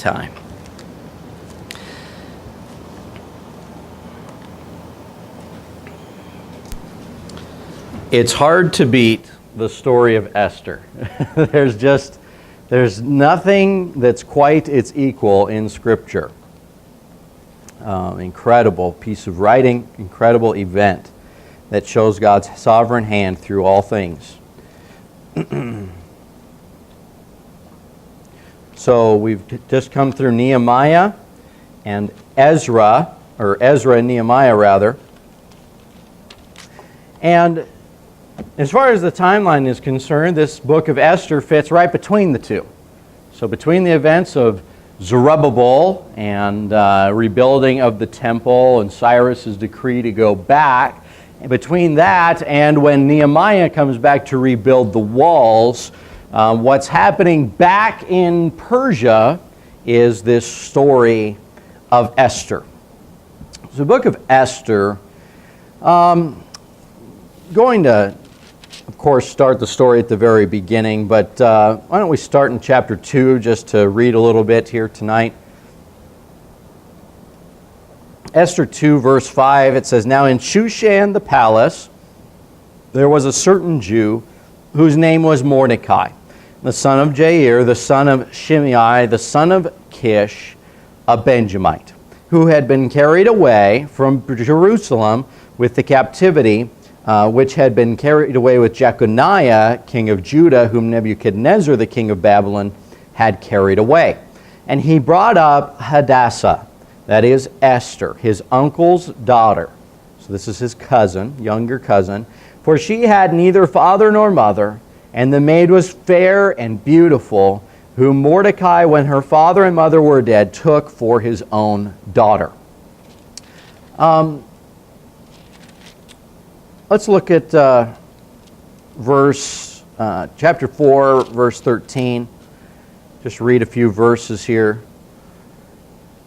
time. It's hard to beat the story of Esther. There's nothing that's quite its equal in Scripture. Incredible piece of writing, incredible event that shows God's sovereign hand through all things. So we've just come through Nehemiah and Ezra and Nehemiah rather. And as far as the timeline is concerned, this book of Esther fits right between the two. So between the events of Zerubbabel and rebuilding of the temple and Cyrus's decree to go back, and between that and when Nehemiah comes back to rebuild the walls, what's happening back in Persia is this story of Esther. So the book of Esther, going to, of course, start the story at the very beginning, but why don't we start in chapter 2 just to read a little bit here tonight. Esther 2, verse 5, it says, "Now in Shushan the palace there was a certain Jew whose name was Mordecai, the son of Jair, the son of Shimei, the son of Kish, a Benjamite, who had been carried away from Jerusalem with the captivity which had been carried away with Jeconiah, king of Judah, whom Nebuchadnezzar, the king of Babylon, had carried away. And he brought up Hadassah, that is Esther, his uncle's daughter. So this is his cousin, younger cousin. For she had neither father nor mother, and the maid was fair and beautiful, whom Mordecai, when her father and mother were dead, took for his own daughter." Let's look at chapter 4, verse 13. Just read a few verses here.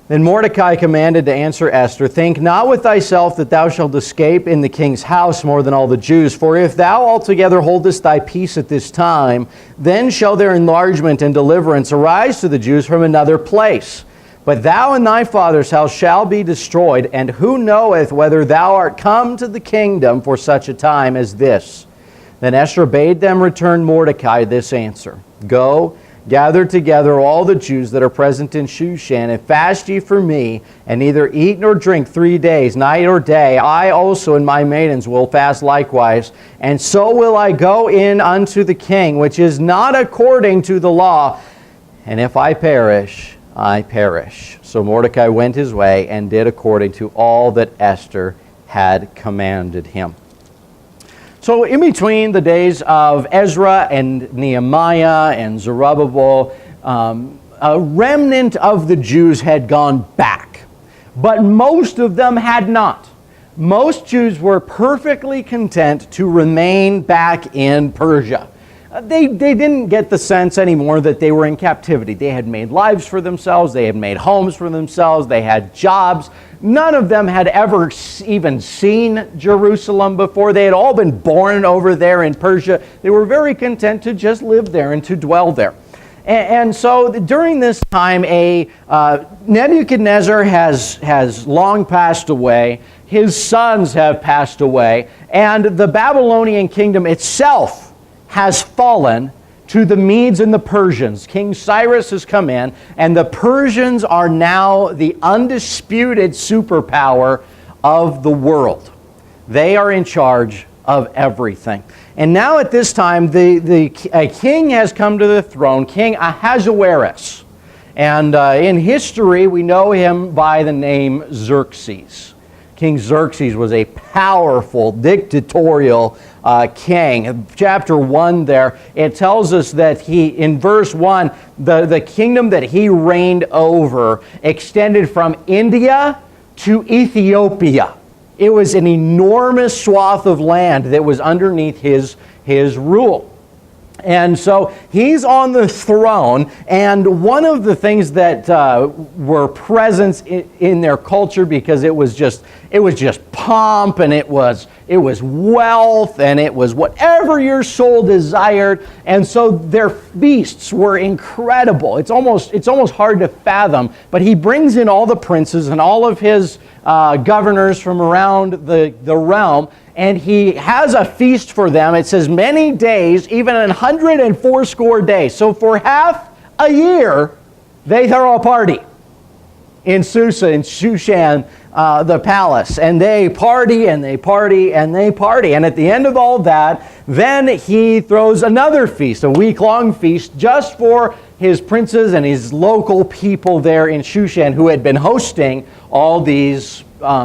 "Then Mordecai commanded to answer Esther, Think not with thyself that thou shalt escape in the king's house more than all the Jews. For if thou altogether holdest thy peace at this time, then shall their enlargement and deliverance arise to the Jews from another place. But thou and thy father's house shall be destroyed, and who knoweth whether thou art come to the kingdom for such a time as this? Then Esther bade them return Mordecai this answer, Go, gather together all the Jews that are present in Shushan, and fast ye for me, and neither eat nor drink 3 days, night or day. I also and my maidens will fast likewise. And so will I go in unto the king, which is not according to the law. And if I perish, I perish." So Mordecai went his way and did according to all that Esther had commanded him. So in between the days of Ezra and Nehemiah and Zerubbabel, a remnant of the Jews had gone back, but most of them had not. Most Jews were perfectly content to remain back in Persia. They didn't get the sense anymore that they were in captivity. They had made lives for themselves. They had made homes for themselves. They had jobs. None of them had ever even seen Jerusalem before. They had all been born over there in Persia. They were very content to just live there and to dwell there. And so during this time, Nebuchadnezzar has long passed away. His sons have passed away. And the Babylonian kingdom itself has fallen to the Medes and the Persians. King Cyrus has come in, and the Persians are now the undisputed superpower of the world. They are in charge of everything. And now at this time, a king has come to the throne, King Ahasuerus. And in history, we know him by the name Xerxes. King Xerxes was a powerful, dictatorial king. Chapter 1 there, it tells us that in verse 1, the kingdom that he reigned over extended from India to Ethiopia. It was an enormous swath of land that was underneath his rule. And so he's on the throne, and one of the things that were present in their culture, because it was it was just pomp, and it was wealth, and it was whatever your soul desired. And so their feasts were incredible. It's almost hard to fathom. But he brings in all the princes and all of his governors from around the realm, and he has a feast for them. It says many days, even 180 days. So for half a year, they throw a party in Susa, in Shushan, the palace. And they party, and they party, and they party. And at the end of all that, then he throws another feast, a week-long feast, just for his princes and his local people there in Shushan who had been hosting all these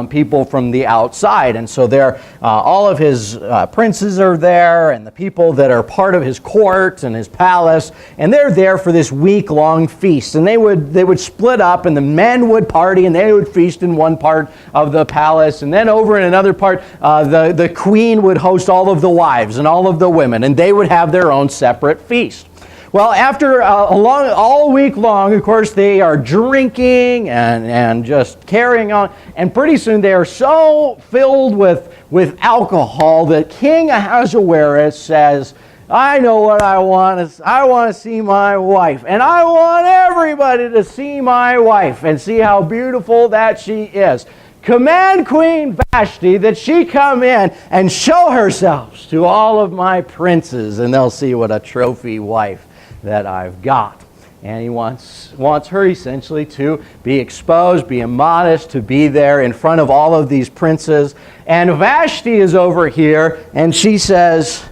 people from the outside. And so there, all of his princes are there, and the people that are part of his court and his palace, and they're there for this week-long feast. And they would split up, and the men would party, and they would feast in one part of the palace, and then over in another part, the queen would host all of the wives and all of the women, and they would have their own separate feast. Well, after all week long, of course, they are drinking and just carrying on. And pretty soon they are so filled with alcohol that King Ahasuerus says, I know what I want. I want to see my wife. And I want everybody to see my wife and see how beautiful that she is. Command Queen Vashti that she come in and show herself to all of my princes, and they'll see what a trophy wife that I've got. And he wants her essentially to be exposed, be immodest, to be there in front of all of these princes. And Vashti is over here, and she says,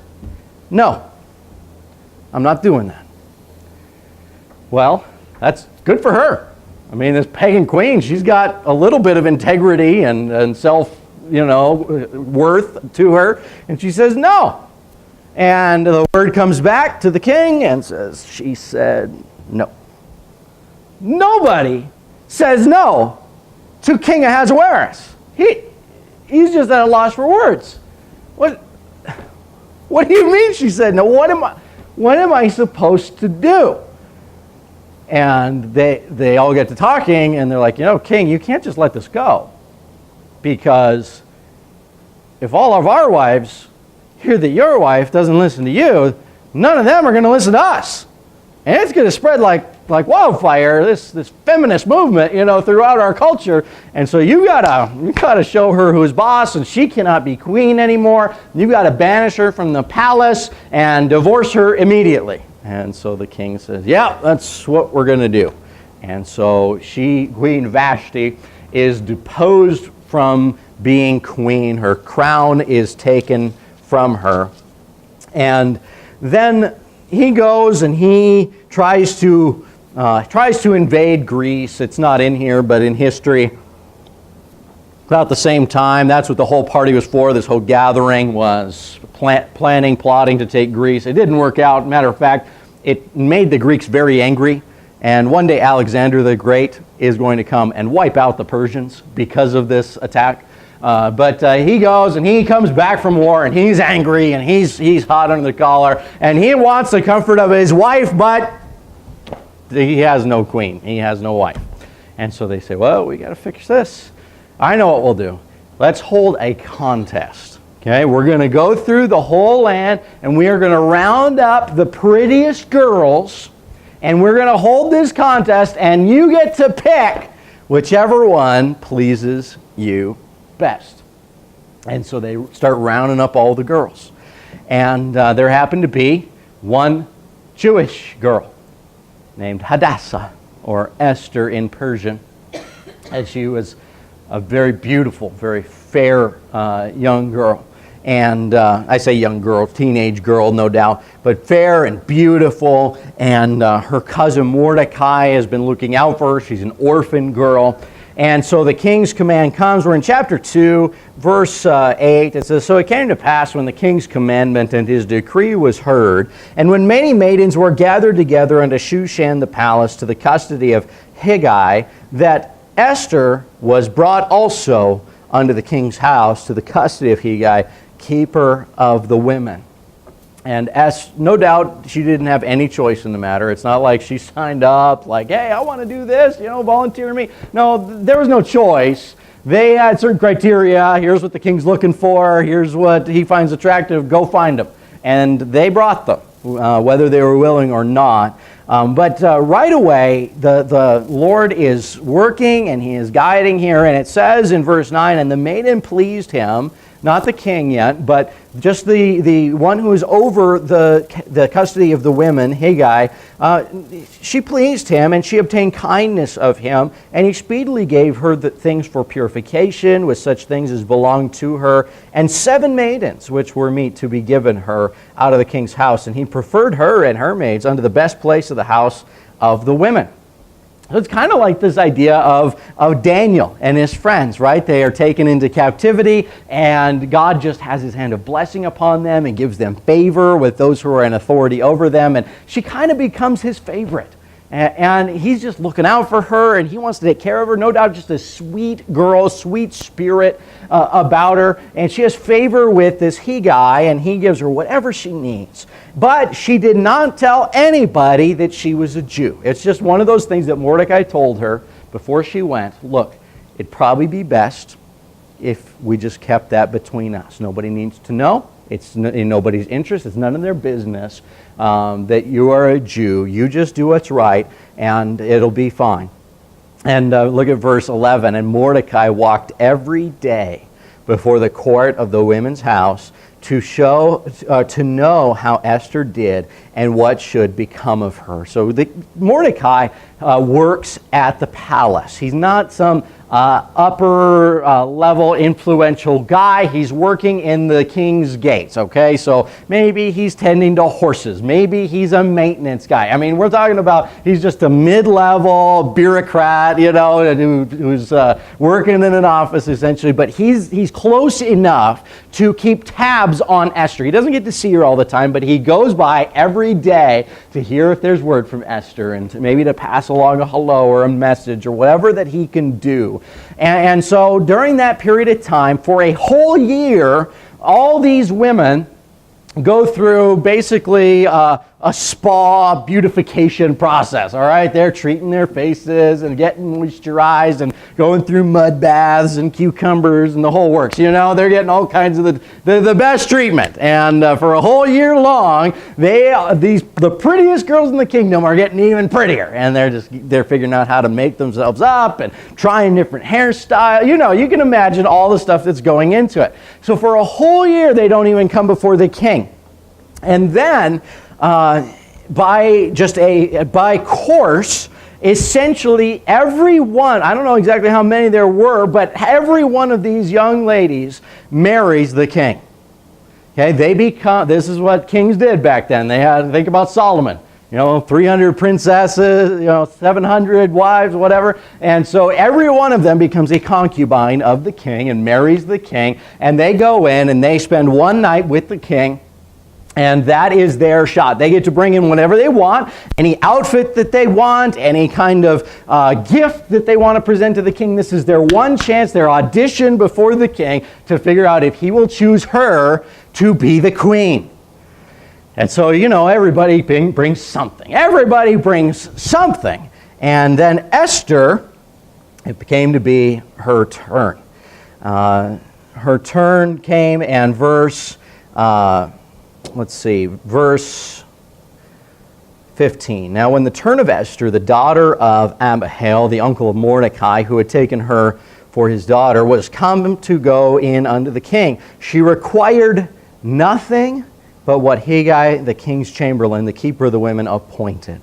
no, I'm not doing that. Well, that's good for her. I mean, this pagan queen, she's got a little bit of integrity and self, worth to her. And she says, no. And the word comes back to the king and says, she said no. Nobody says no to King Ahasuerus. He's just at a loss for words. What do you mean she said no? What am I supposed to do? And they all get to talking, and they're like, King, you can't just let this go. Because if all of our wives hear that your wife doesn't listen to you, none of them are going to listen to us. And it's going to spread like wildfire, this feminist movement, throughout our culture. And so you gotta show her who's boss, and she cannot be queen anymore. You got to banish her from the palace and divorce her immediately. And so the king says, yeah, that's what we're going to do. And so Queen Vashti, is deposed from being queen. Her crown is taken from her. And then he goes and he tries to invade Greece. It's not in here, but in history, about the same time, that's what the whole party was for. This whole gathering was plotting to take Greece. It didn't work out. Matter of fact, it made the Greeks very angry. And one day Alexander the Great is going to come and wipe out the Persians because of this attack. But he goes and he comes back from war, and he's angry, and he's hot under the collar, and he wants the comfort of his wife, but he has no queen. He has no wife. And so they say, well, we got to fix this. I know what we'll do. Let's hold a contest. Okay, we're going to go through the whole land, and we are going to round up the prettiest girls, and we're going to hold this contest, and you get to pick whichever one pleases you best. And so they start rounding up all the girls. And there happened to be one Jewish girl named Hadassah, or Esther in Persian. And she was a very beautiful, very fair young girl. And I say young girl, teenage girl, no doubt, but fair and beautiful. And her cousin Mordecai has been looking out for her. She's an orphan girl. And so the king's command comes. We're in chapter 2, verse 8. It says, so it came to pass when the king's commandment and his decree was heard, and when many maidens were gathered together unto Shushan the palace to the custody of Hegai, that Esther was brought also unto the king's house to the custody of Hegai, keeper of the women. And no doubt she didn't have any choice in the matter. It's not like she signed up like, hey, I want to do this, volunteer me. No, there was no choice. They had certain criteria. Here's what the king's looking for. Here's what he finds attractive. Go find them. And they brought them, whether they were willing or not. But right away, the Lord is working and he is guiding here. And it says in verse 9, and the maiden pleased him, not the king yet, but just the one who is over the custody of the women, Haggai. She pleased him, and she obtained kindness of him, and he speedily gave her the things for purification, with such things as belonged to her, and 7 maidens, which were meet to be given her out of the king's house. And he preferred her and her maids unto the best place of the house of the women. So it's kind of like this idea of Daniel and his friends, right? They are taken into captivity, and God just has his hand of blessing upon them and gives them favor with those who are in authority over them. And she kind of becomes his favorite. And he's just looking out for her, and he wants to take care of her. No doubt just a sweet girl, sweet spirit about her. And she has favor with this Haggai, and he gives her whatever she needs. But she did not tell anybody that she was a Jew. It's just one of those things that Mordecai told her before she went. Look, it'd probably be best if we just kept that between us. Nobody needs to know. It's in nobody's interest. It's none of their business that you are a Jew. You just do what's right, and it'll be fine. And look at verse 11. And Mordecai walked every day before the court of the women's house to know how Esther did and what should become of her. So Mordecai works at the palace. He's not some upper level influential guy. He's working in the king's gates, okay? So maybe he's tending to horses. Maybe he's a maintenance guy. I mean, we're talking about he's just a mid-level bureaucrat, you know, who's working in an office essentially, but he's close enough to keep tabs on Esther. He doesn't get to see her all the time, but he goes by every day to hear if there's word from Esther and maybe to pass along a hello or a message or whatever that he can do. And so during that period of time, for a whole year, all these women go through basically a spa beautification process, all right? They're treating their faces and getting moisturized and going through mud baths and cucumbers and the whole works. You know, they're getting all kinds of the best treatment. And for a whole year long, the prettiest girls in the kingdom are getting even prettier. And they're figuring out how to make themselves up and trying different hairstyles. You know, you can imagine all the stuff that's going into it. So for a whole year, they don't even come before the king. And then, by course, essentially every one, I don't know exactly how many there were, but every one of these young ladies marries the king. Okay, this is what kings did back then. They had, think about Solomon, 300 princesses, 700 wives, whatever. And so every one of them becomes a concubine of the king and marries the king. And they go in and they spend one night with the king. And that is their shot. They get to bring in whatever they want, any outfit that they want, any kind of gift that they want to present to the king. This is their one chance, their audition before the king to figure out if he will choose her to be the queen. And so, everybody brings something. Everybody brings something. And then Esther, it came to be her turn. Her turn came, and verse 15. Now when the turn of Esther, the daughter of Abihail, the uncle of Mordecai, who had taken her for his daughter, was come to go in unto the king, she required nothing but what Haggai, the king's chamberlain, the keeper of the women, appointed.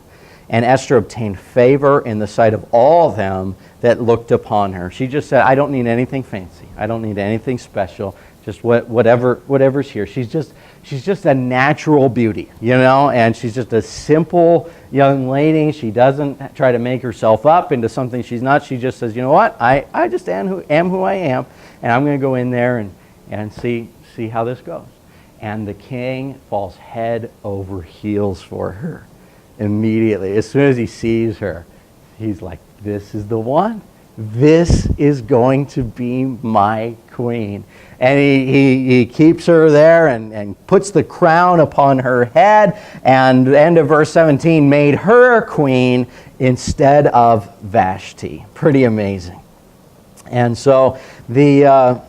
And Esther obtained favor in the sight of all of them that looked upon her. She just said, I don't need anything fancy. I don't need anything special. Just whatever's here. She's just a natural beauty, and she's just a simple young lady. She doesn't try to make herself up into something she's not. She just says, you know what, I just am who I am, and I'm going to go in there and see how this goes. And the king falls head over heels for her immediately. As soon as he sees her, he's like, this is the one. This is going to be my queen. And he keeps her there and puts the crown upon her head. And the end of verse 17, made her queen instead of Vashti. Pretty amazing. And so the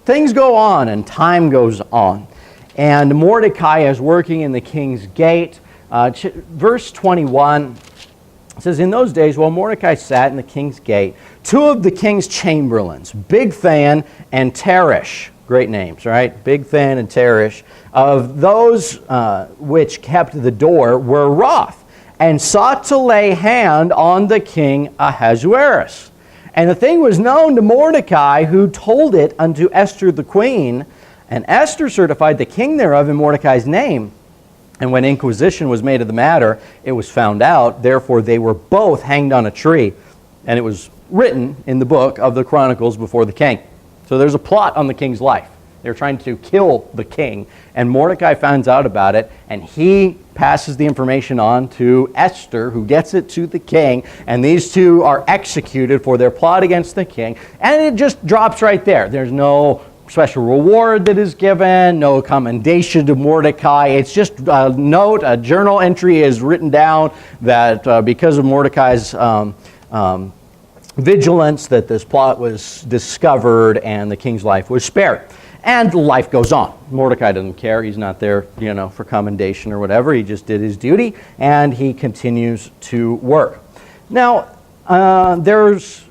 things go on and time goes on. And Mordecai is working in the king's gate. Verse 21 says, in those days, while Mordecai sat in the king's gate, two of the king's chamberlains, Bigthan and Teresh, great names, right? Bigthan and Teresh, of those which kept the door, were wroth, and sought to lay hand on the king Ahasuerus. And the thing was known to Mordecai, who told it unto Esther the queen. And Esther certified the king thereof in Mordecai's name. And when inquisition was made of the matter, it was found out. Therefore they were both hanged on a tree. And it was written in the book of the Chronicles before the king. So there's a plot on the king's life. They're trying to kill the king. And Mordecai finds out about it, and he passes the information on to Esther, who gets it to the king, and these two are executed for their plot against the king. And it just drops right there. There's no special reward that is given, no commendation to Mordecai. It's just a note, a journal entry is written down that because of Mordecai's vigilance, that this plot was discovered and the king's life was spared. And life goes on. Mordecai doesn't care. He's not there, for commendation or whatever. He just did his duty, and he continues to work. Now, there's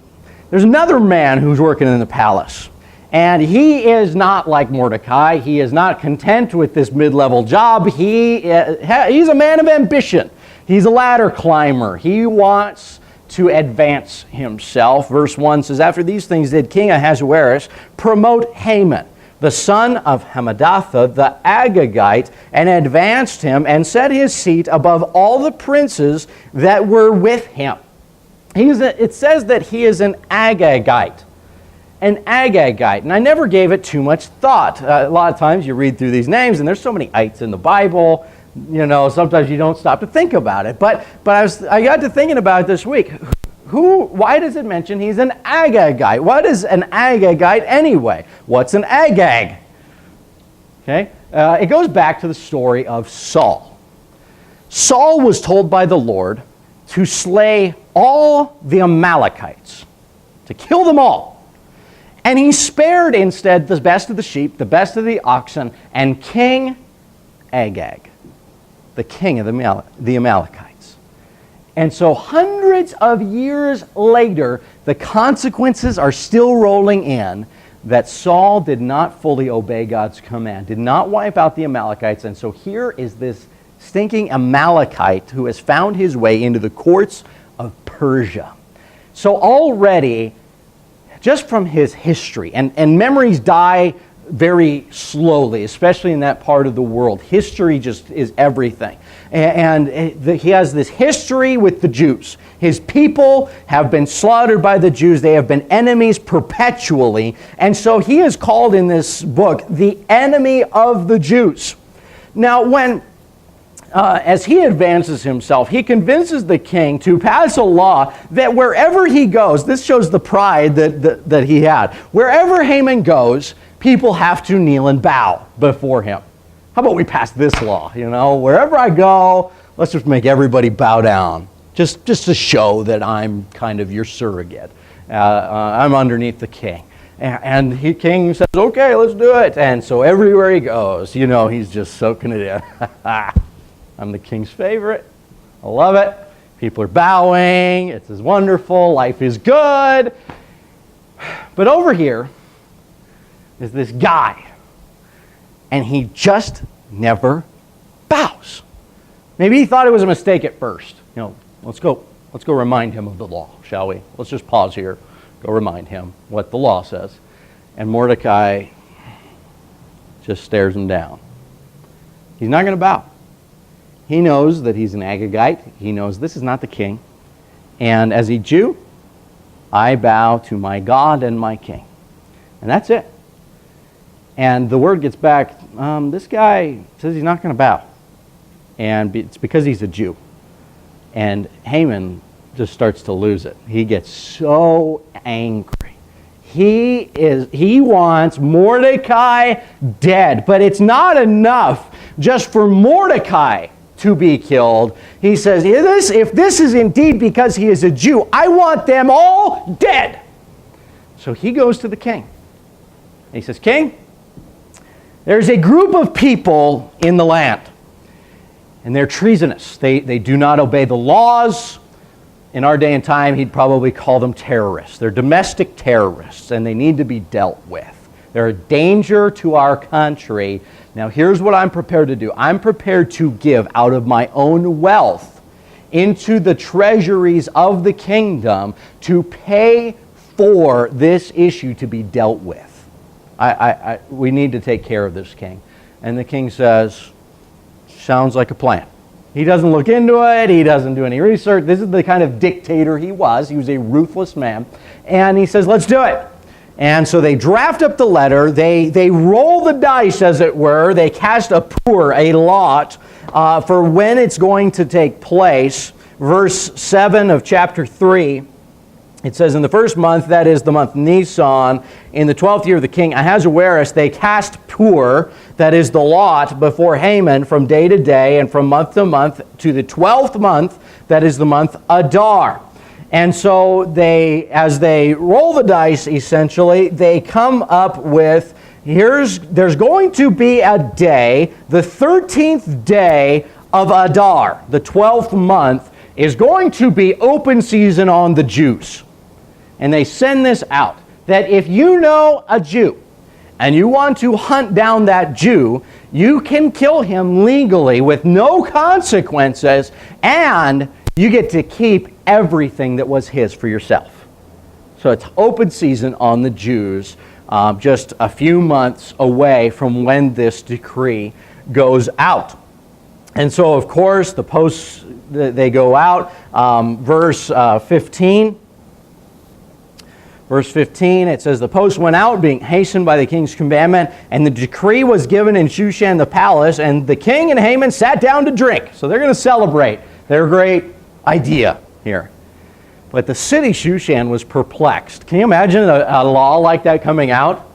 another man who's working in the palace, and he is not like Mordecai. He is not content with this mid-level job. He's a man of ambition. He's a ladder climber. He wants to advance himself. Verse 1 says, after these things did King Ahasuerus promote Haman, the son of Hammedatha, the Agagite, and advanced him and set his seat above all the princes that were with him. It says that he is an Agagite. An Agagite. And I never gave it too much thought. A lot of times you read through these names, and there's so many ites in the Bible, sometimes you don't stop to think about it. But I got to thinking about it this week. Why does it mention he's an Agagite? What is an Agagite anyway? What's an Agag? Okay, it goes back to the story of Saul. Saul was told by the Lord to slay all the Amalekites, to kill them all. And he spared instead the best of the sheep, the best of the oxen, and King Agag, the king of the Amalekites. And so hundreds of years later, the consequences are still rolling in that Saul did not fully obey God's command, did not wipe out the Amalekites. And so here is this stinking Amalekite who has found his way into the courts of Persia. So already, just from his history, and memories die very slowly, especially in that part of the world. History just is everything. And he has this history with the Jews. His people have been slaughtered by the Jews. They have been enemies perpetually. And so he is called in this book the enemy of the Jews. Now, as he advances himself, he convinces the king to pass a law that wherever he goes, this shows the pride that he had. Wherever Haman goes, people have to kneel and bow before him. How about we pass this law? Wherever I go, let's just make everybody bow down, just to show that I'm kind of your surrogate. I'm underneath the king. And the king says, okay, let's do it. And so everywhere he goes, he's just soaking it in. I'm the king's favorite. I love it. People are bowing. It's as wonderful. Life is good. But over here is this guy, and he just never bows. Maybe he thought it was a mistake at first. Let's go remind him of the law, shall we? Let's just pause here, go remind him what the law says. And Mordecai just stares him down. He's not going to bow. He knows that he's an Agagite. He knows this is not the king. And as a Jew, I bow to my God and my king. And that's it. And the word gets back, this guy says he's not going to bow. And it's because he's a Jew. And Haman just starts to lose it. He gets so angry. He wants Mordecai dead. But it's not enough just for Mordecai to be killed. He says, if this is indeed because he is a Jew, I want them all dead. So he goes to the king. And he says, King, there's a group of people in the land, and they're treasonous. They do not obey the laws. In our day and time, he'd probably call them terrorists. They're domestic terrorists, and they need to be dealt with. They're a danger to our country. Now, here's what I'm prepared to do. I'm prepared to give out of my own wealth into the treasuries of the kingdom to pay for this issue to be dealt with. We need to take care of this, king. And the king says, sounds like a plan. He doesn't look into it. He doesn't do any research. This is the kind of dictator he was. He was a ruthless man. And he says, let's do it. And so they draft up the letter. They roll the dice, as it were. They cast a lot, for when it's going to take place. Verse 7 of chapter 3, it says, in the first month, that is the month Nisan, in the 12th year of the king Ahasuerus, they cast pur, that is the lot, before Haman from day to day and from month to month to the 12th month, that is the month Adar. And so as they roll the dice, essentially, they come up with, there's going to be a day, the 13th day of Adar, the 12th month, is going to be open season on the Jews. And they send this out, that if you know a Jew and you want to hunt down that Jew, you can kill him legally with no consequences, and you get to keep everything that was his for yourself. So it's open season on the Jews, just a few months away from when this decree goes out. And so, of course, the posts, they go out. Verse 15. Verse 15, it says, the post went out, being hastened by the king's commandment, and the decree was given in Shushan the palace, and the king and Haman sat down to drink. So they're going to celebrate their great idea here. But the city Shushan was perplexed. Can you imagine a law like that coming out?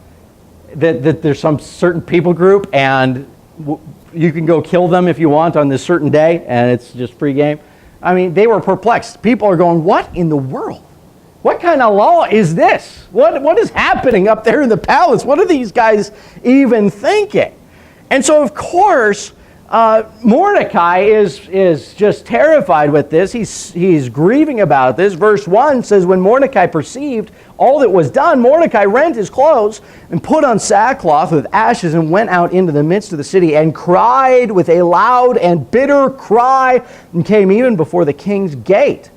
That there's some certain people group, and you can go kill them if you want on this certain day, and it's just free game. I mean, they were perplexed. People are going, what in the world? What kind of law is this? What is happening up there in the palace? What are these guys even thinking? And so, of course, Mordecai is just terrified with this. He's grieving about this. Verse 1 says, when Mordecai perceived all that was done, Mordecai rent his clothes and put on sackcloth with ashes and went out into the midst of the city and cried with a loud and bitter cry and came even before the king's gate.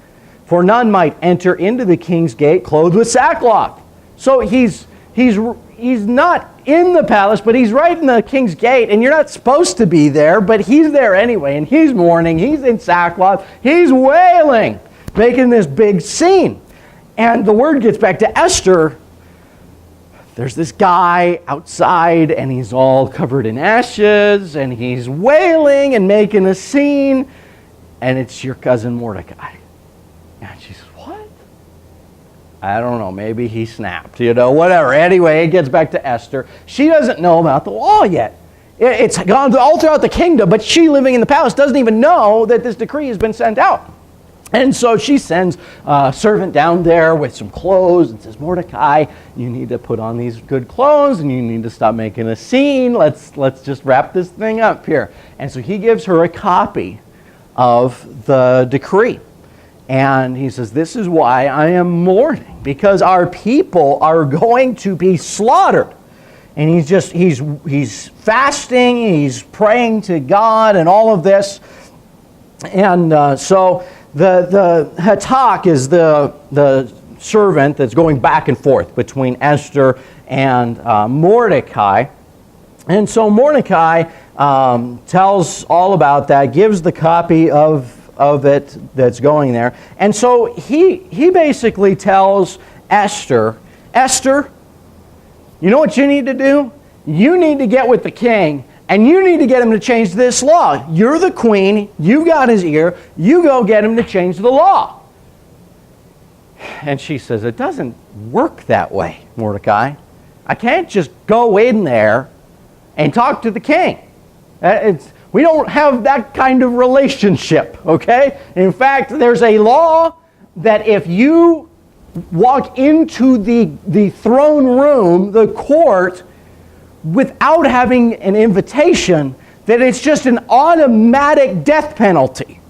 For none might enter into the king's gate clothed with sackcloth. So he's not in the palace, but he's right in the king's gate, and you're not supposed to be there, but he's there anyway, and he's mourning, he's in sackcloth, he's wailing, making this big scene. And the word gets back to Esther. There's this guy outside, and he's all covered in ashes, and he's wailing and making a scene, and it's your cousin Mordecai. And she says, what? I don't know, maybe he snapped, whatever. Anyway, it gets back to Esther. She doesn't know about the law yet. It's gone all throughout the kingdom, but she, living in the palace, doesn't even know that this decree has been sent out. And so she sends a servant down there with some clothes and says, Mordecai, you need to put on these good clothes and you need to stop making a scene. Let's just wrap this thing up here. And so he gives her a copy of the decree. And he says, this is why I am mourning, because our people are going to be slaughtered. And he's fasting, he's praying to God and all of this. And so the Hatak is the servant that's going back and forth between Esther and Mordecai. And so Mordecai tells all about that, gives the copy of it that's going there. And so he basically tells Esther, you know what you need to do? You need to get with the king, and you need to get him to change this law. You're the queen. You got his ear. You go get him to change the law. And she says, it doesn't work that way, Mordecai. I can't just go in there and talk to the king. We don't have that kind of relationship, okay? In fact, there's a law that if you walk into the throne room, the court, without having an invitation, that it's just an automatic death penalty.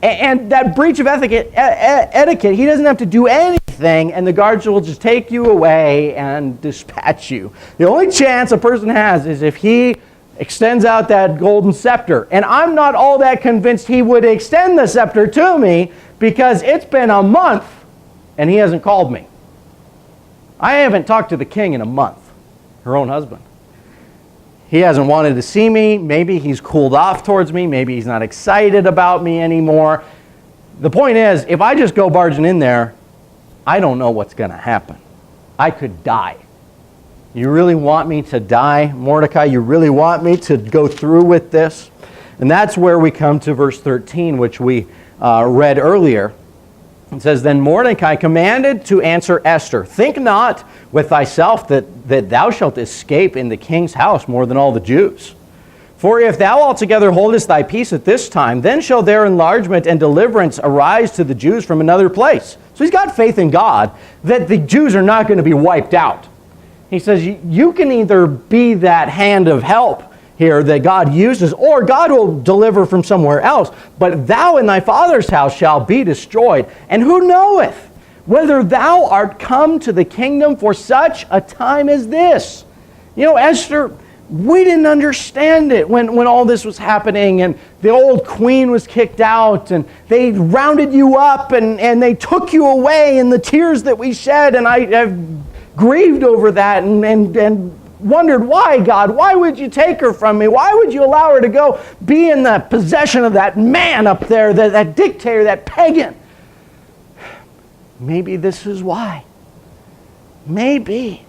And that breach of etiquette, he doesn't have to do anything, and the guards will just take you away and dispatch you. The only chance a person has is if he extends out that golden scepter. And I'm not all that convinced he would extend the scepter to me, because it's been a month and he hasn't called me. I haven't talked to the king in a month, her own husband. He hasn't wanted to see me. Maybe he's cooled off towards me. Maybe he's not excited about me anymore. The point is, if I just go barging in there, I don't know what's going to happen. I could die. You really want me to die, Mordecai? You really want me to go through with this? And that's where we come to verse 13, which we read earlier. It says, Then Mordecai commanded to answer Esther, Think not with thyself that thou shalt escape in the king's house more than all the Jews. For if thou altogether holdest thy peace at this time, then shall their enlargement and deliverance arise to the Jews from another place. So he's got faith in God that the Jews are not going to be wiped out. He says, you can either be that hand of help here that God uses, or God will deliver from somewhere else. But thou and thy father's house shall be destroyed. And who knoweth whether thou art come to the kingdom for such a time as this? You know, Esther, we didn't understand it when all this was happening, and the old queen was kicked out, and they rounded you up, and they took you away, and the tears that we shed, and I've grieved over that, and wondered, why, God? Why would you take her from me? Why would you allow her to go be in the possession of that man up there, that dictator, that pagan? Maybe this is why. Maybe.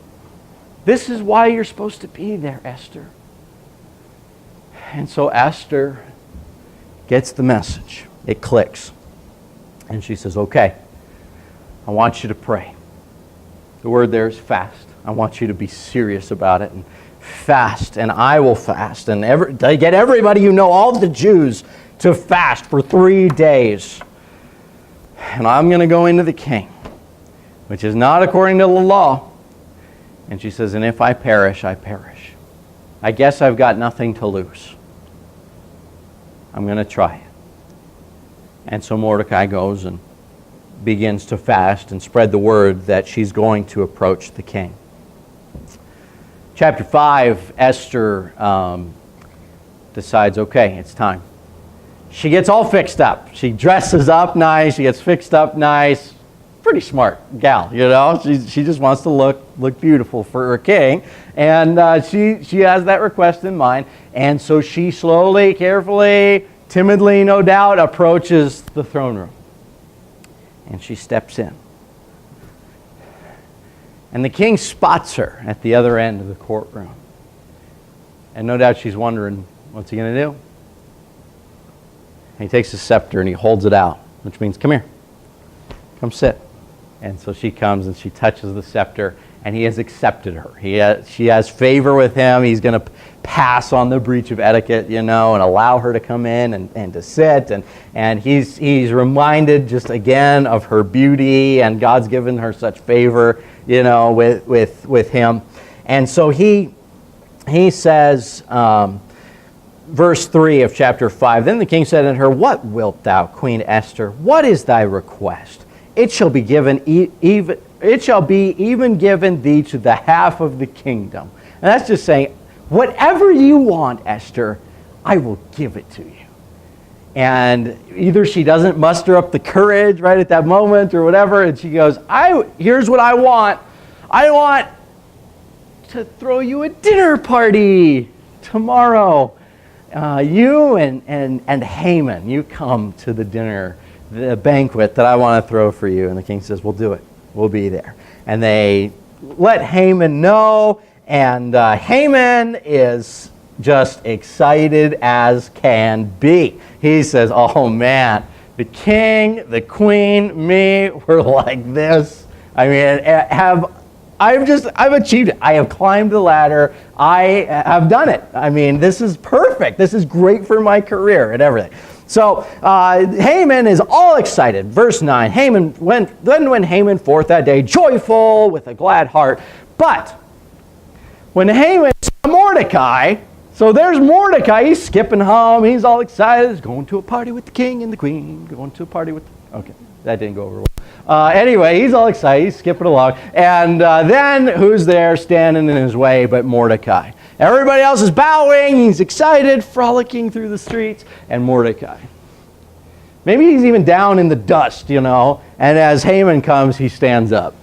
This is why you're supposed to be there, Esther. And so Esther gets the message. It clicks. And she says, okay, I want you to pray. The word there is fast. I want you to be serious about it and fast, and I will fast. And get everybody you know, all the Jews, to fast for 3 days. And I'm going to go into the king, which is not according to the law. And she says, and if I perish, I perish. I guess I've got nothing to lose. I'm going to try it. And so Mordecai goes and begins to fast and spread the word that she's going to approach the king. Chapter 5, Esther decides, okay, it's time. She gets all fixed up. She dresses up nice. She gets fixed up nice. Pretty smart gal, you know. She just wants to look beautiful for her king. And she has that request in mind. And so she slowly, carefully, timidly, no doubt, approaches the throne room. And she steps in. And the king spots her at the other end of the courtroom. And no doubt she's wondering, what's he going to do? And he takes his scepter and he holds it out, which means, come here. Come sit. And so she comes and she touches the scepter, and he has accepted her. She has favor with him. He's going to pass on the breach of etiquette, you know, and allow her to come in and to sit. And he's reminded just again of her beauty, and God's given her such favor, you know, with him. And so he says, verse 3 of chapter 5, Then the king said unto her, What wilt thou, Queen Esther? What is thy request? It shall be given even given thee to the half of the kingdom. And that's just saying, whatever you want, Esther, I will give it to you. And either she doesn't muster up the courage right at that moment or whatever, and she goes, here's what I want. I want to throw you a dinner party tomorrow. You and Haman, you come to the dinner, the banquet that I want to throw for you. And the king says, we'll do it. We'll be there. And they let Haman know, and Haman is just excited as can be. He says, oh man, the king, the queen, me, we're like this. I mean, I've achieved it. I have climbed the ladder. I have done it. I mean, this is perfect. This is great for my career and everything. So Haman is all excited. Verse 9, then went Haman forth that day, joyful, with a glad heart. But when Haman saw Mordecai, so there's Mordecai, he's skipping home, he's all excited, he's going to a party with the king and the queen, going to a party with, okay, that didn't go over well. Anyway, he's all excited, he's skipping along, and then who's there standing in his way but Mordecai? Everybody else is bowing, he's excited, frolicking through the streets, and Mordecai. Maybe he's even down in the dust, and as Haman comes, he stands up.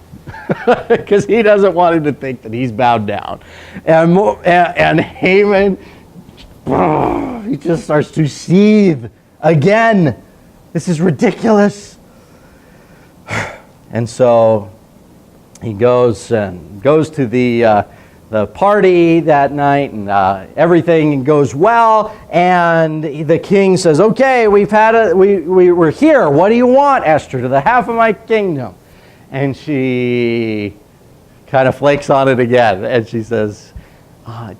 Because he doesn't want him to think that he's bowed down. And Haman, he just starts to seethe again. This is ridiculous. And so he goes to the party that night, and everything goes well. And the king says, "Okay, we're here. What do you want, Esther? To the half of my kingdom." And she kind of flakes on it again. And she says,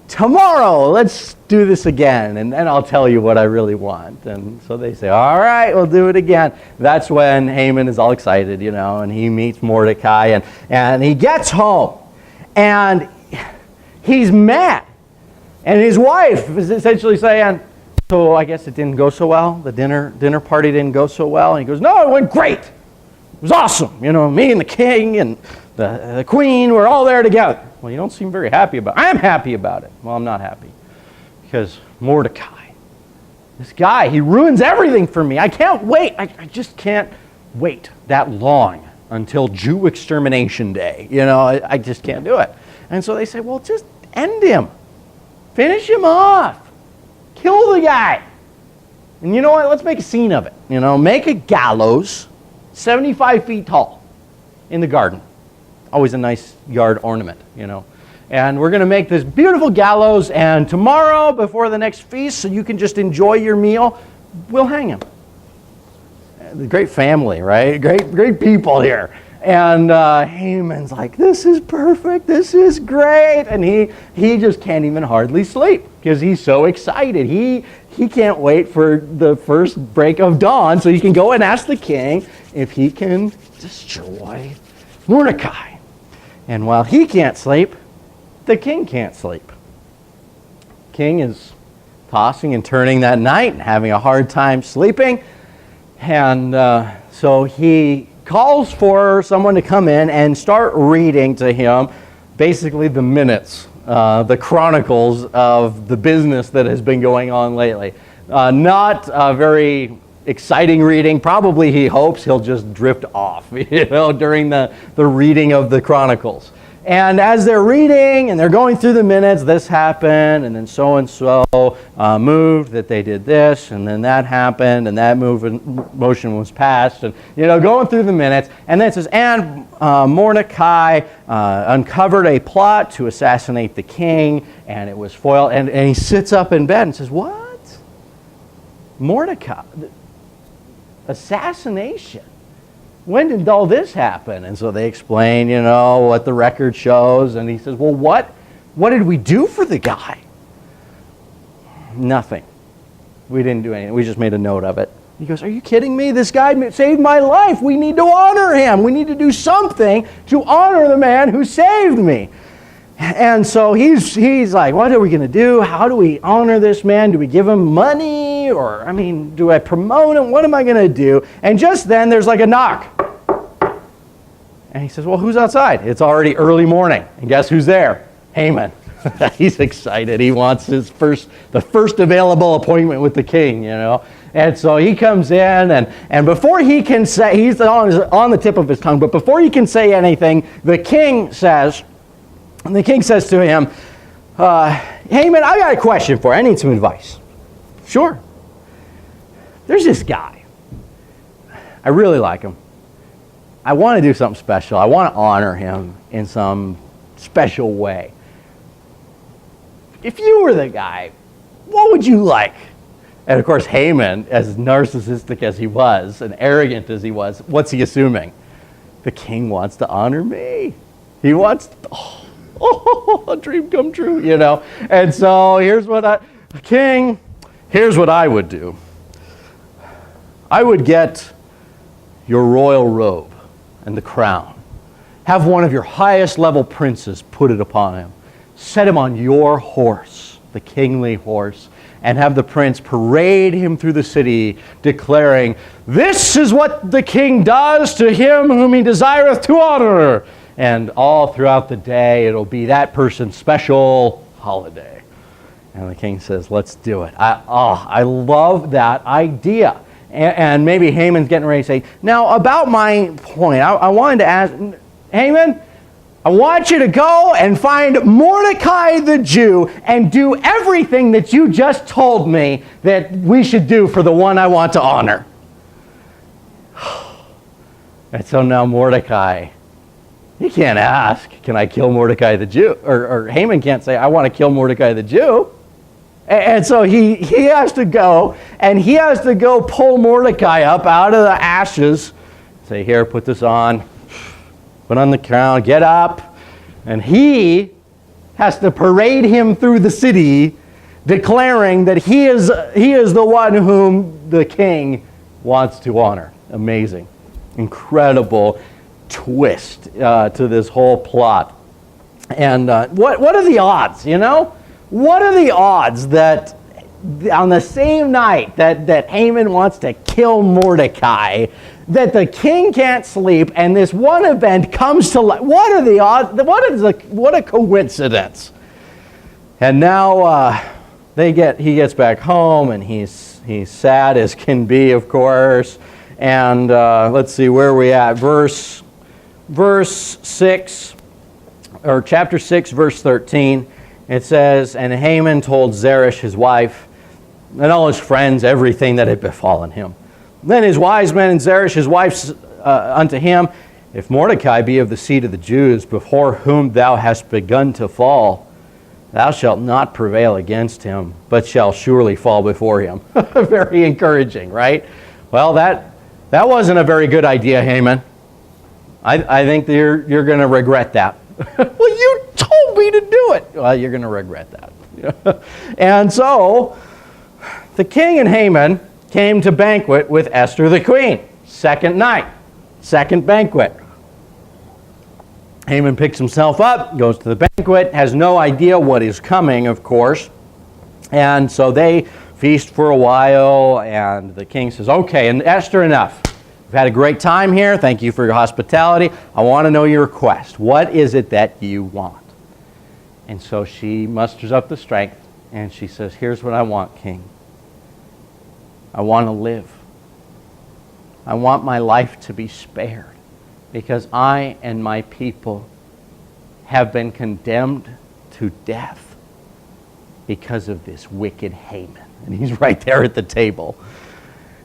"Tomorrow, let's do this again, and then I'll tell you what I really want." And so they say, "All right, we'll do it again." That's when Haman is all excited, and he meets Mordecai, and he gets home, and he's mad. And his wife is essentially saying, "So I guess it didn't go so well? The dinner party didn't go so well?" And he goes, "No, it went great. It was awesome. Me and the king and the queen were all there together." "Well, you don't seem very happy about it." "I'm happy about it." "Well, I'm not happy. Because Mordecai, this guy, he ruins everything for me. I can't wait. I just can't wait that long until Jew extermination day. I just can't do it." And so they say, "Well, just end him. Finish him off. Kill the guy. And you know what? Let's make a scene of it. Make a gallows 75 feet tall in the garden." Always a nice yard ornament, And we're going to make this beautiful gallows, and tomorrow, before the next feast, so you can just enjoy your meal, we'll hang him. Great family, right? Great people here. And Haman's like, "This is perfect. This is great." And he just can't even hardly sleep because he's so excited. He can't wait for the first break of dawn so he can go and ask the king if he can destroy Mordecai. And while he can't sleep, the king can't sleep. King is tossing and turning that night and having a hard time sleeping. And so he calls for someone to come in and start reading to him basically the minutes, the chronicles of the business that has been going on lately. Not very exciting reading. Probably he hopes he'll just drift off, during the reading of the chronicles. And as they're reading and they're going through the minutes, this happened, and then so-and-so moved that they did this, and then that happened, and that motion was passed, and, going through the minutes. And then it says, and Mordecai uncovered a plot to assassinate the king, and it was foiled. And he sits up in bed and says, "What? Mordecai? Assassination? When did all this happen?" And so they explain, what the record shows. And he says, "Well, what did we do for the guy?" "Nothing. We didn't do anything. We just made a note of it." He goes, "Are you kidding me? This guy saved my life. We need to honor him. We need to do something to honor the man who saved me." And so he's like, "What are we going to do? How do we honor this man? Do we give him money? Or, do I promote him? What am I going to do?" And just then there's like a knock. And he says, "Well, who's outside?" It's already early morning. And guess who's there? Haman. He's excited. He wants the first available appointment with the king, And so he comes in, and before he can say, he's on the tip of his tongue, but before he can say anything, the king says to him, "Haman, I got a question for you. I need some advice." "Sure." "There's this guy. I really like him. I want to do something special. I want to honor him in some special way. If you were the guy, what would you like?" And of course, Haman, as narcissistic as he was and arrogant as he was, what's he assuming? The king wants to honor me. He wants, a dream come true, And so here's what I would do. I would get your royal robe and the crown. Have one of your highest level princes put it upon him. Set him on your horse, the kingly horse, and have the prince parade him through the city, declaring, this is what the king does to him whom he desireth to honor. And all throughout the day, it'll be that person's special holiday. And the king says, let's do it. I love that idea. And maybe Haman's getting ready to say, now about my point, I wanted to ask, Haman, I want you to go and find Mordecai the Jew and do everything that you just told me that we should do for the one I want to honor. And so now Mordecai, he can't ask, can I kill Mordecai the Jew? Or Haman can't say, I want to kill Mordecai the Jew. And so he has to go, and he has to go pull Mordecai up out of the ashes. Say, here, put this on. Put on the crown, get up. And he has to parade him through the city, declaring that he is the one whom the king wants to honor. Amazing. Incredible twist to this whole plot. And what are the odds, you know? What are the odds that on the same night that Haman wants to kill Mordecai, that the king can't sleep and this one event comes to life? What are the odds? What a coincidence. And now he gets back home, and he's sad as can be, of course. And let's see, where are we at? Verse 6, or chapter 6, verse 13. It says, and Haman told Zeresh his wife and all his friends everything that had befallen him. Then his wise men and Zeresh his wife unto him, if Mordecai be of the seed of the Jews, before whom thou hast begun to fall, thou shalt not prevail against him, but shall surely fall before him. Very encouraging, right? Well, that wasn't a very good idea, Haman. I think that you're going to regret that. Well, you told me to do it. Well, you're going to regret that. And so the king and Haman came to banquet with Esther the queen. Second night, second banquet. Haman picks himself up, goes to the banquet, has no idea what is coming, of course. And so they feast for a while, and the king says, okay, and Esther, enough. We've had a great time here. Thank you for your hospitality. I want to know your request. What is it that you want? And so she musters up the strength, and she says, here's what I want, king. I want to live. I want my life to be spared, because I and my people have been condemned to death because of this wicked Haman. And he's right there at the table.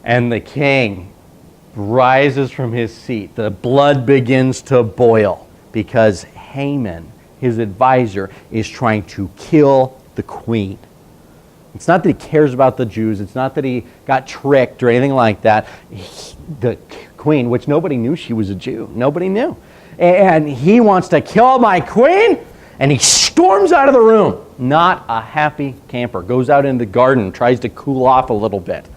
And the king rises from his seat. The blood begins to boil because Haman, his advisor, is trying to kill the queen. It's not that he cares about the Jews. It's not that he got tricked or anything like that. The queen, which nobody knew she was a Jew. Nobody knew. And he wants to kill my queen, and he storms out of the room. Not a happy camper. Goes out in the garden, tries to cool off a little bit.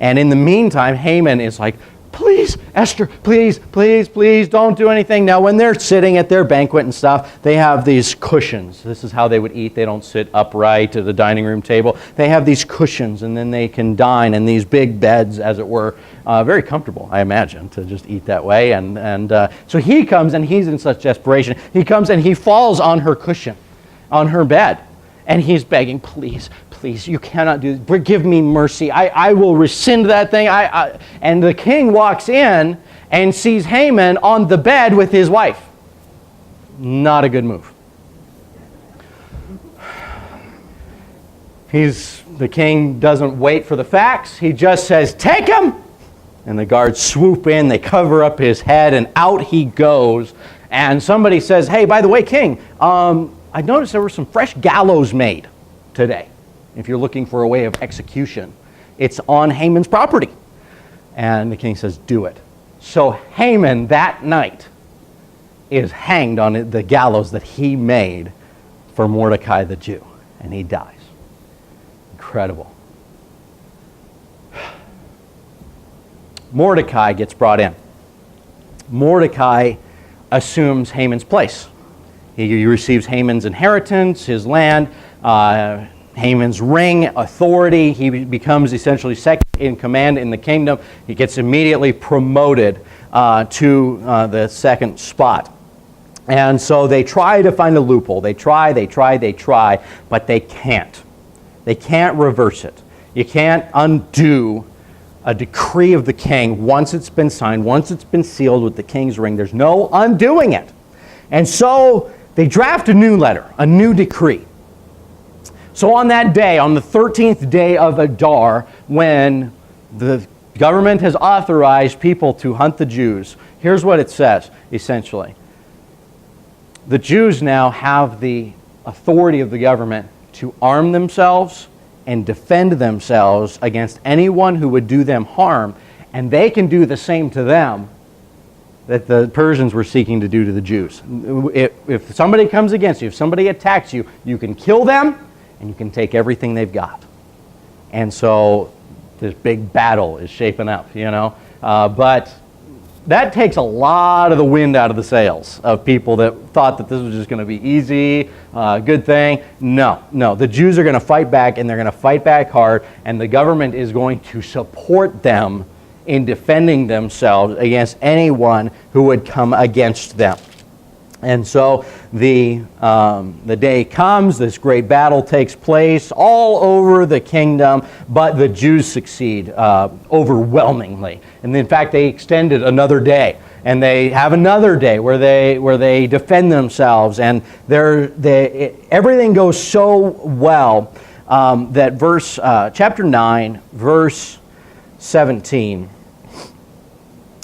And in the meantime, Haman is like, please, Esther, please, please, please don't do anything. Now, when they're sitting at their banquet and stuff, they have these cushions. This is how they would eat. They don't sit upright at the dining room table. They have these cushions, and then they can dine in these big beds, as it were. Very comfortable, I imagine, to just eat that way. And so he comes, and he's in such desperation. He comes, and he falls on her cushion, on her bed. And he's begging, please, please, you cannot do this. Give me mercy. I will rescind that thing. And the king walks in and sees Haman on the bed with his wife. Not a good move. The king doesn't wait for the facts. He just says, take him. And the guards swoop in. They cover up his head, and out he goes. And somebody says, hey, by the way, king, I noticed there were some fresh gallows made today. If you're looking for a way of execution, it's on Haman's property. And the king says, do it. So Haman that night is hanged on the gallows that he made for Mordecai the Jew. And he dies. Incredible. Mordecai gets brought in. Mordecai assumes Haman's place. He receives Haman's inheritance, his land, Haman's ring, authority. He becomes essentially second in command in the kingdom. He gets immediately promoted to the second spot. And so they try to find a loophole. They try, but they can't. They can't reverse it. You can't undo a decree of the king once it's been signed, once it's been sealed with the king's ring. There's no undoing it. And so they draft a new letter, a new decree. So on that day, on the 13th day of Adar, when the government has authorized people to hunt the Jews, here's what it says, essentially. The Jews now have the authority of the government to arm themselves and defend themselves against anyone who would do them harm, and they can do the same to them that the Persians were seeking to do to the Jews. If somebody comes against you, if somebody attacks you, you can kill them and you can take everything they've got. And so this big battle is shaping up, but that takes a lot of the wind out of the sails of people that thought that this was just going to be easy, good thing. No. The Jews are going to fight back, and they're going to fight back hard, and the government is going to support them in defending themselves against anyone who would come against them. And so the day comes, this great battle takes place all over the kingdom, but the Jews succeed overwhelmingly. And in fact, they extended another day, and they have another day where they defend themselves, and everything goes so well that chapter 9, verse 17,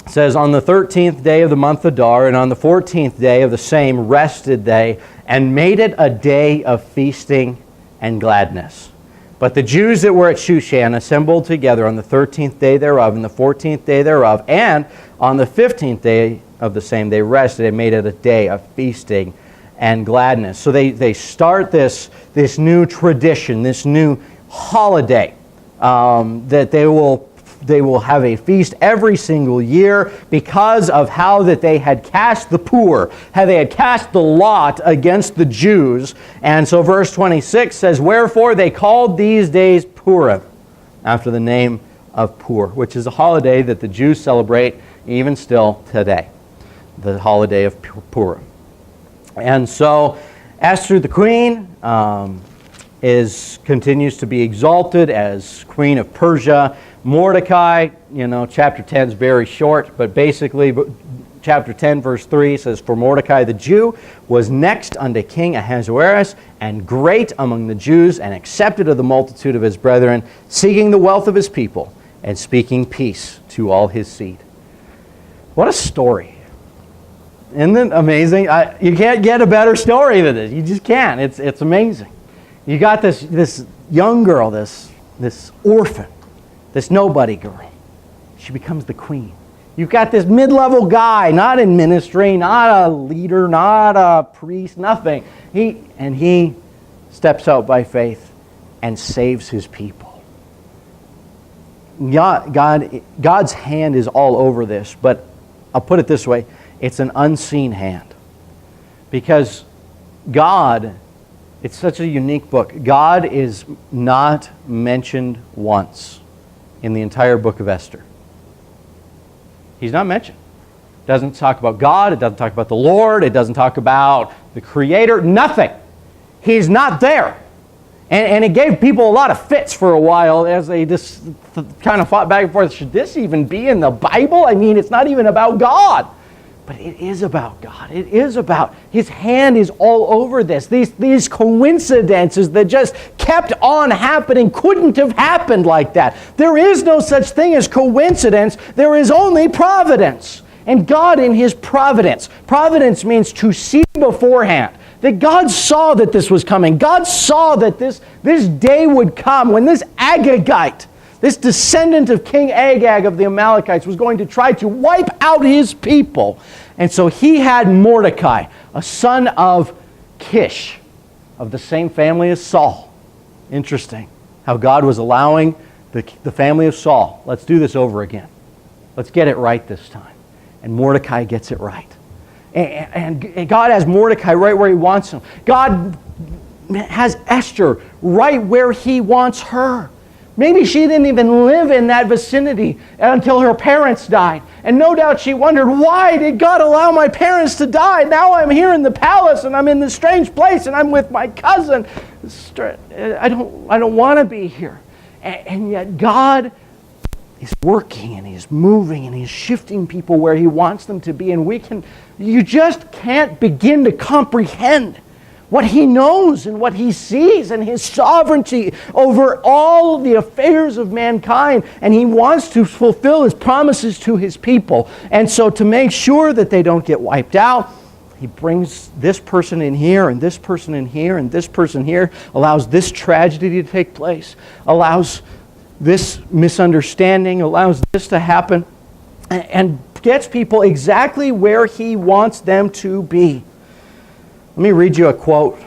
says, on the 13th day of the month Adar, and on the 14th day of the same rested they, and made it a day of feasting and gladness. But the Jews that were at Shushan assembled together on the 13th day thereof, and the 14th day thereof, and on the 15th day of the same they rested, and made it a day of feasting and gladness. So they start this new tradition, this new holiday, that they will have a feast every single year because of how that they had cast the poor, how they had cast the lot against the Jews. And so verse 26 says, wherefore they called these days Purim, after the name of Pur, which is a holiday that the Jews celebrate even still today, the holiday of Purim. And so Esther the queen continues to be exalted as queen of Persia. Mordecai, chapter 10 is very short, but basically chapter 10 verse 3 says, for Mordecai the Jew was next unto King Ahasuerus, and great among the Jews, and accepted of the multitude of his brethren, seeking the wealth of his people, and speaking peace to all his seed. What a story. Isn't it amazing? You can't get a better story than this. You just can't. It's amazing. You got this young girl, this orphan, this nobody girl. She becomes the queen. You've got this mid-level guy, not in ministry, not a leader, not a priest, nothing. He steps out by faith and saves his people. God's hand is all over this, but I'll put it this way, it's an unseen hand. Because God, it's such a unique book. God is not mentioned once in the entire book of Esther. He's not mentioned. It doesn't talk about God. It doesn't talk about the Lord. It doesn't talk about the Creator. Nothing. He's not there. And it gave people a lot of fits for a while as they just kind of fought back and forth. Should this even be in the Bible? I mean, it's not even about God. But it is about God. It is about His hand is all over this. These coincidences that just kept on happening couldn't have happened like that. There is no such thing as coincidence. There is only providence. And God in His providence. Providence means to see beforehand. That God saw that this was coming. God saw that this day would come when this Agagite, this descendant of King Agag of the Amalekites, was going to try to wipe out his people. And so he had Mordecai, a son of Kish, of the same family as Saul. Interesting how God was allowing the family of Saul. Let's do this over again. Let's get it right this time. And Mordecai gets it right. And God has Mordecai right where he wants him. God has Esther right where he wants her. Maybe she didn't even live in that vicinity until her parents died. And no doubt she wondered, why did God allow my parents to die? Now I'm here in the palace and I'm in this strange place and I'm with my cousin. I don't want to be here. And yet God is working and He's moving and He's shifting people where He wants them to be. And you just can't begin to comprehend what He knows and what He sees and His sovereignty over all the affairs of mankind. And He wants to fulfill His promises to His people. And so to make sure that they don't get wiped out, He brings this person in here and this person in here and this person here, allows this tragedy to take place, allows this misunderstanding, allows this to happen, and gets people exactly where He wants them to be. Let me read you a quote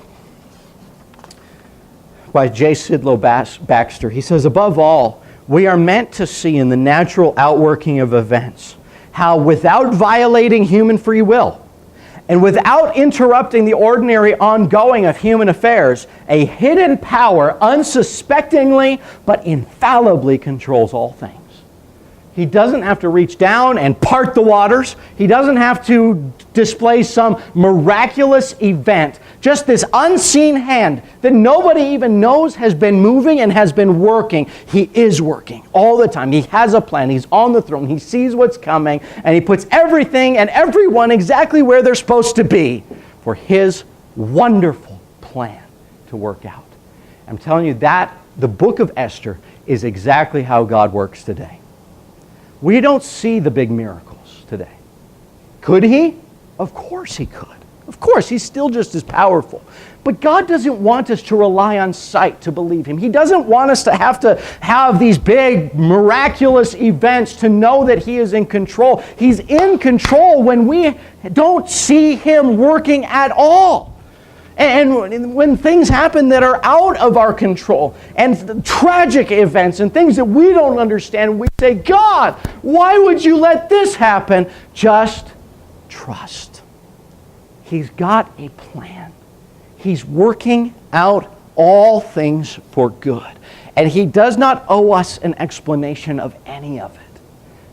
by J. Sidlow Baxter. He says, above all, we are meant to see in the natural outworking of events how, without violating human free will and without interrupting the ordinary ongoing of human affairs, a hidden power unsuspectingly but infallibly controls all things. He doesn't have to reach down and part the waters. He doesn't have to display some miraculous event. Just this unseen hand that nobody even knows has been moving and has been working. He is working all the time. He has a plan. He's on the throne. He sees what's coming, and He puts everything and everyone exactly where they're supposed to be for His wonderful plan to work out. I'm telling you that the book of Esther is exactly how God works today. We don't see the big miracles today. Could He? Of course He could. Of course, He's still just as powerful. But God doesn't want us to rely on sight to believe Him. He doesn't want us to have these big, miraculous events to know that He is in control. He's in control when we don't see Him working at all. And when things happen that are out of our control, and tragic events and things that we don't understand, we say, God, why would you let this happen? Just trust. He's got a plan. He's working out all things for good. And He does not owe us an explanation of any of it.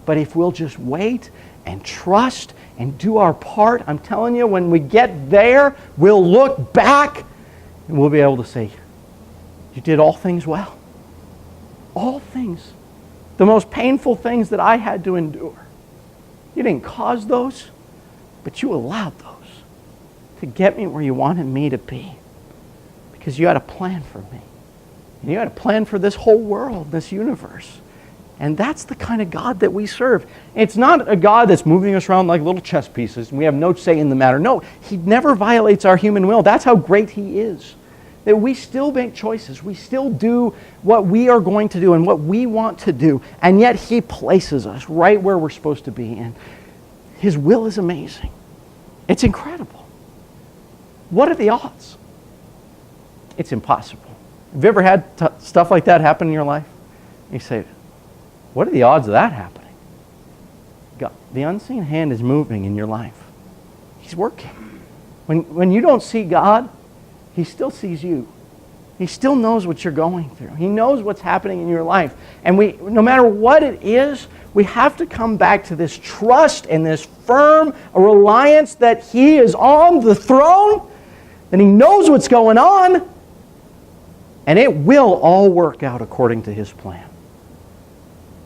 But if we'll just wait and trust and do our part, I'm telling you, when we get there, we'll look back and we'll be able to say, you did all things well. All things. The most painful things that I had to endure. You didn't cause those, but you allowed those to get me where you wanted me to be. Because you had a plan for me. And you had a plan for this whole world, this universe. And that's the kind of God that we serve. It's not a God that's moving us around like little chess pieces and we have no say in the matter. No, He never violates our human will. That's how great He is. That we still make choices. We still do what we are going to do and what we want to do. And yet He places us right where we're supposed to be. And His will is amazing. It's incredible. What are the odds? It's impossible. Have you ever had stuff like that happen in your life? You say, what are the odds of that happening? God, the unseen hand is moving in your life. He's working. When you don't see God, He still sees you. He still knows what you're going through. He knows what's happening in your life. And no matter what it is, we have to come back to this trust and this firm reliance that He is on the throne, and He knows what's going on, and it will all work out according to His plan.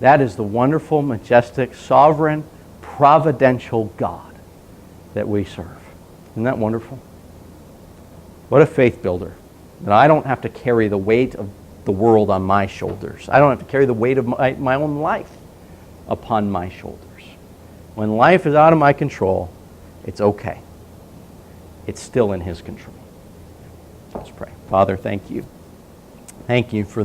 That is the wonderful, majestic, sovereign, providential God that we serve. Isn't that wonderful? What a faith builder. That I don't have to carry the weight of the world on my shoulders. I don't have to carry the weight of my own life upon my shoulders. When life is out of my control, it's okay. It's still in His control. Let's pray. Father, thank you. Thank you for this.